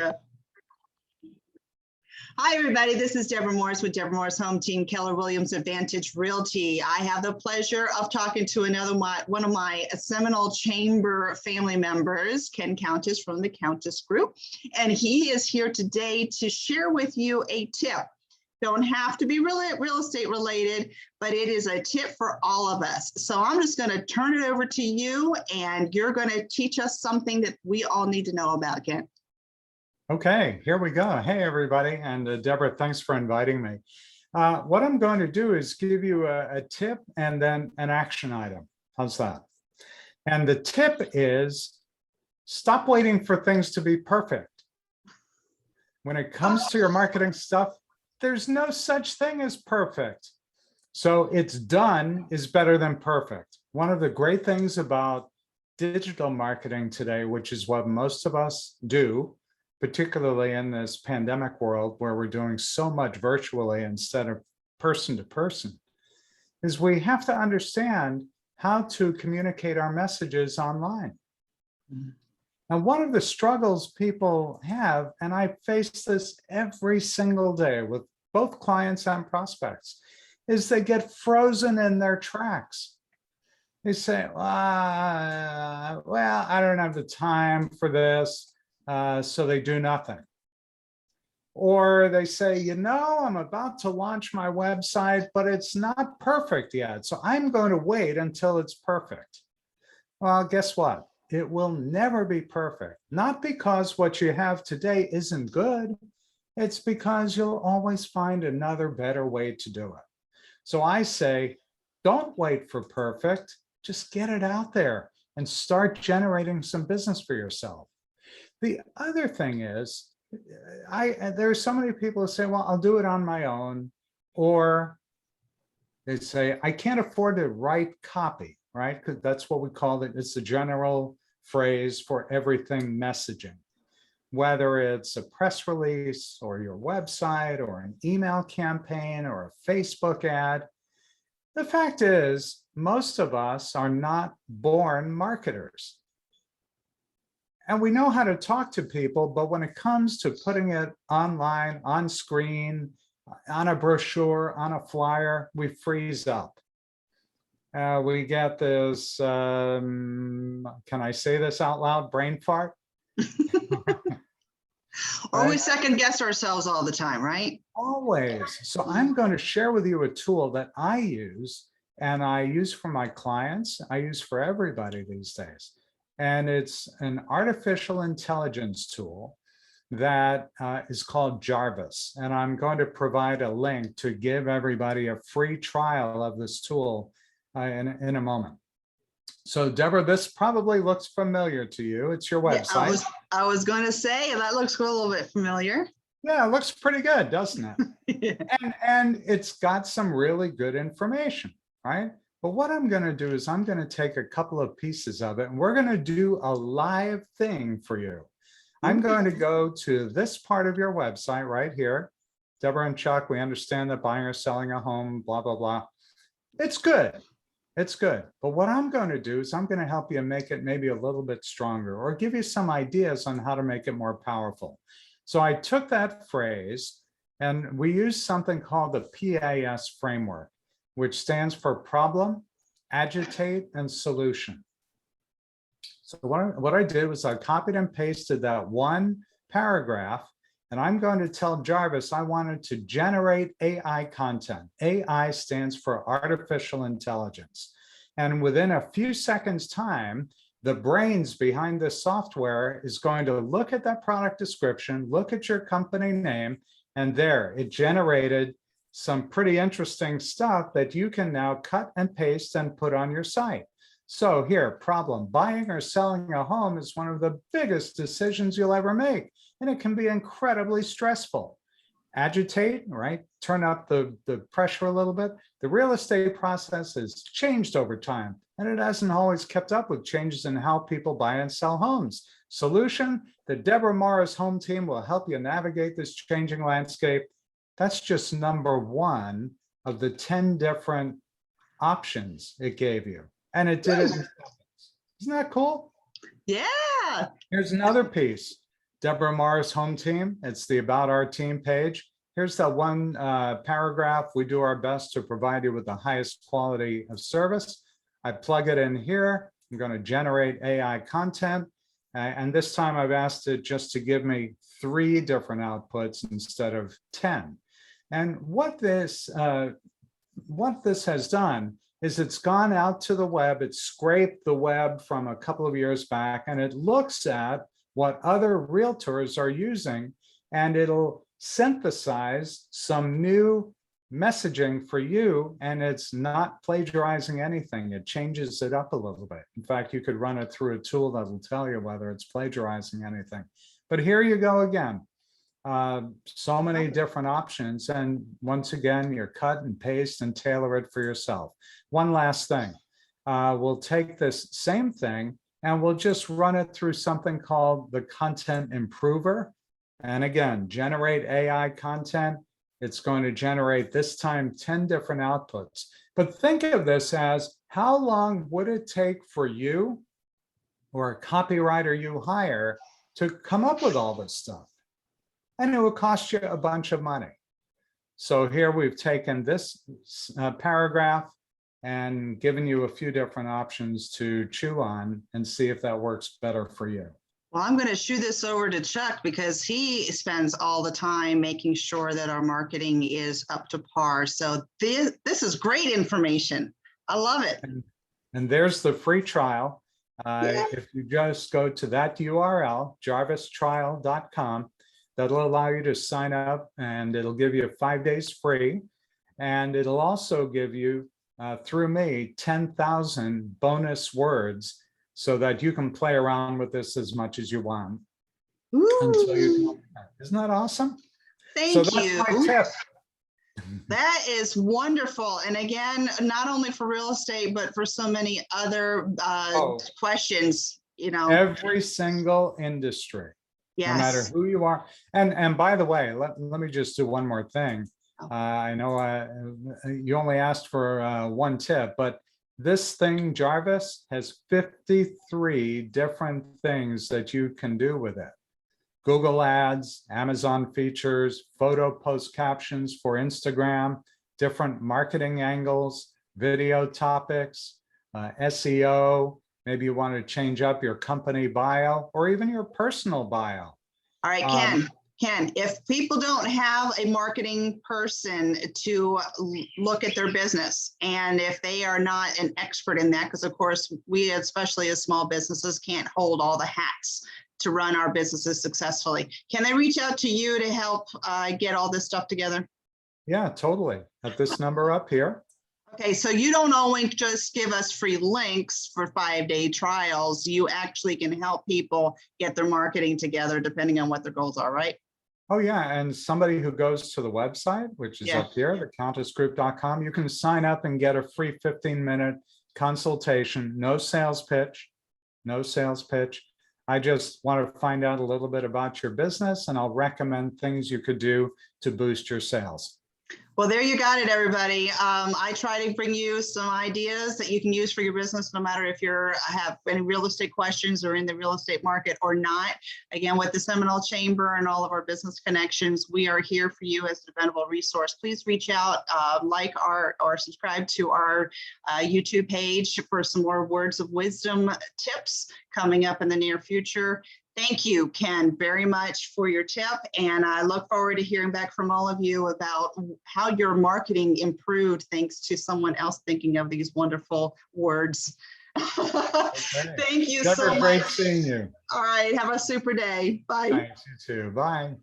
Rebecca. Hi, everybody. This is Deborah Morris with Deborah Morris Home Team, Keller Williams Advantage Realty. I have the pleasure of talking to one of my seminal chamber family members, Ken Countess from the Countess Group. And he is here today to share with you a tip. Don't have to be real estate related, but it is a tip for all of us. So I'm just going to turn it over to you, and you're going to teach us something that we all need to know about, Ken. Okay, here we go. Hey, everybody. And Deborah, thanks for inviting me. What I'm going to do is give you a tip and then an action item. How's that? And the tip is stop waiting for things to be perfect. When it comes to your marketing stuff, there's no such thing as perfect. So it's done is better than perfect. One of the great things about digital marketing today, which is what most of us do, particularly in this pandemic world where we're doing so much virtually instead of person to person, is we have to understand how to communicate our messages online. And one of the struggles people have, and I face this every single day with both clients and prospects, is they get frozen in their tracks. They say, well, I don't have the time for this. So they do nothing. Or they say, I'm about to launch my website, but it's not perfect yet. So I'm going to wait until it's perfect. Well, guess what? It will never be perfect. Not because what you have today isn't good. It's because you'll always find another better way to do it. So I say, don't wait for perfect. Just get it out there and start generating some business for yourself. The other thing is, there's so many people who say, well, I'll do it on my own. Or they say, I can't afford to write copy, right? Because that's what we call it. It's the general phrase for everything messaging, whether it's a press release or your website or an email campaign or a Facebook ad. The fact is, most of us are not born marketers. And we know how to talk to people, but when it comes to putting it online, on screen, on a brochure, on a flyer, we freeze up. We get this, can I say this out loud, brain fart? Or we second guess ourselves all the time, right? Always. So I'm going to share with you a tool that I use, and I use for my clients. I use for everybody these days. And it's an artificial intelligence tool that is called Jarvis. And I'm going to provide a link to give everybody a free trial of this tool in a moment. So Deborah, this probably looks familiar to you. It's your website. Yeah, I was going to say, that looks a little bit familiar. Yeah, it looks pretty good, doesn't it? and it's got some really good information, right? But what I'm going to do is I'm going to take a couple of pieces of it, and we're going to do a live thing for you. I'm going to go to this part of your website right here. Deborah and Chuck, we understand that buying or selling a home, blah, blah, blah. It's good. It's good. But what I'm going to do is I'm going to help you make it maybe a little bit stronger or give you some ideas on how to make it more powerful. So I took that phrase and we used something called the PAS framework, which stands for problem, agitate, and solution. So what I did was I copied and pasted that one paragraph, and I'm going to tell Jarvis I wanted to generate AI content. AI stands for artificial intelligence. And within a few seconds time, the brains behind this software is going to look at that product description, look at your company name, and there it generated some pretty interesting stuff that you can now cut and paste and put on your site. So here, problem, buying or selling a home is one of the biggest decisions you'll ever make, and it can be incredibly stressful. Agitate, right? Turn up the pressure a little bit. The real estate process has changed over time, and it hasn't always kept up with changes in how people buy and sell homes. Solution, the Deborah Morris Home Team will help you navigate this changing landscape. That's just number one of the 10 different options it gave you. And it did it in seconds. Isn't that cool? Yeah. Here's another piece. Deborah Morris Home Team. It's the About Our Team page. Here's that one paragraph. We do our best to provide you with the highest quality of service. I plug it in here. I'm going to generate AI content. And this time I've asked it just to give me 3 different outputs instead of 10. And what this has done is it's gone out to the web, it's scraped the web from a couple of years back, and it looks at what other realtors are using, and it'll synthesize some new messaging for you, and it's not plagiarizing anything. It changes it up a little bit. In fact, you could run it through a tool that will tell you whether it's plagiarizing anything. But here you go again. So many different options. And once again, you cut and paste and tailor it for yourself. One last thing. We'll take this same thing and we'll just run it through something called the Content Improver. And again, generate AI content. It's going to generate this time 10 different outputs. But think of this as, how long would it take for you or a copywriter you hire to come up with all this stuff? And it will cost you a bunch of money. So here we've taken this paragraph and given you a few different options to chew on and see if that works better for you. Well, I'm going to shoot this over to Chuck because he spends all the time making sure that our marketing is up to par. So this is great information. I love it. And there's the free trial. If you just go to that URL, jarvistrial.com, that'll allow you to sign up, and it'll give you 5 days free. And it'll also give you, through me, 10,000 bonus words so that you can play around with this as much as you want. Until you can. Isn't that awesome? Thank you. That's my tip. That is wonderful. And again, not only for real estate, but for so many other questions, you know. Every single industry. Yes. No matter who you are. And by the way, let me just do one more thing. I know you only asked for one tip, but this thing, Jarvis, has 53 different things that you can do with it. Google Ads, Amazon features, photo post captions for Instagram, different marketing angles, video topics, SEO. Maybe you want to change up your company bio or even your personal bio. All right, Ken, if people don't have a marketing person to look at their business, and if they are not an expert in that, because of course we, especially as small businesses, can't hold all the hats to run our businesses successfully, can they reach out to you to help get all this stuff together? Yeah, totally. At this number up here. Okay, so you don't only just give us free links for 5-day trials, you actually can help people get their marketing together depending on what their goals are, right? Oh yeah, and somebody who goes to the website, which is up here, the countessgroup.com, you can sign up and get a free 15-minute consultation, no sales pitch, no sales pitch. I just want to find out a little bit about your business, and I'll recommend things you could do to boost your sales. Well, there you got it, everybody. I try to bring you some ideas that you can use for your business, no matter if you have any real estate questions or in the real estate market or not. Again, with the Seminole Chamber and all of our business connections, we are here for you as a dependable resource. Please reach out, like or subscribe to our YouTube page for some more words of wisdom tips coming up in the near future. Thank you, Ken, very much for your tip. And I look forward to hearing back from all of you about how your marketing improved thanks to someone else thinking of these wonderful words. Okay. Thank you so much. Great seeing you. All right. Have a super day. Bye. Thanks, you too. Bye.